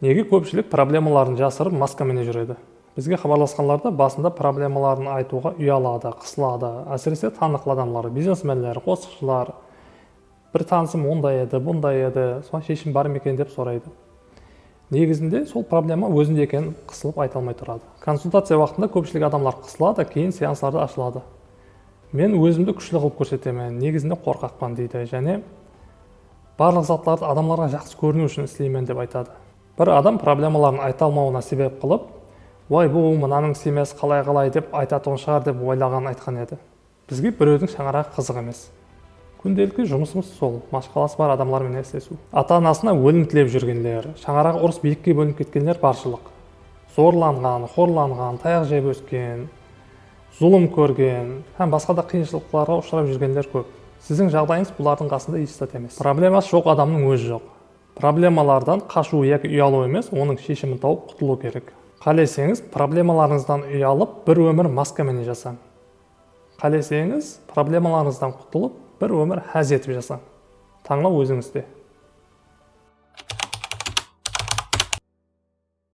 Неге көпшілік проблемаларын жасырып маскамен жүреді? Бізге хабарласқанларда басында проблемаларын айтуға ұялады, қысылады. Әсіресе танықлы адамдар, бизнесмендер, қосықшылар. Бір танысым ондай еді, бұндай еді, соған шешім бар ма екен деп сұрайды. Негізінде сол проблема өзінде екенін қысылып айта алмай тұрады. Консультация уақытында көпшілік адамдар қысылады, кейін сеанстарды ашылады. Мен өзімді күшлі қылып көрсетемін, негізінде қорқақпын дейді, және барлық заттарды адамдарға жақсы көріну үшін істеймін деп айтады. Бір адам проблемаларын айта алмауына себеп қылып, "Ой, бұл мынаның істемес, қалай деп айтатын шығар" деп ойлаған айтқан еді. Бізге біреудің шаңырағы қызық емес. Күнделікті жұмысымыз сол, машқаласы бар адамдармен істесу. Ата-анасына өлім тілеп жүргендер, шаңырағы ұрыс биікке бөлініп кеткендер баршылық. Зорланған, хорланған, таяқ жеп өскен, зұлым көрген, һәм басқа да қиыншылықтарға ұшырап жүргендер көп. Сіздің жағдайыңыз бұлардың қасында ешзат емес. Проблемасы жоқ адамның өзі жоқ. Проблемалардан қашу яки ұялу емес, оның шешімін тауып құтылу керек. Қалесеңіз, проблемаларыңыздан ұялып, бір өмір маскамен жасаң. Қалесеңіз, проблемаларыңыздан құтылып, бір өмір хәз етіп жасаң. Таңдау өзіңізде.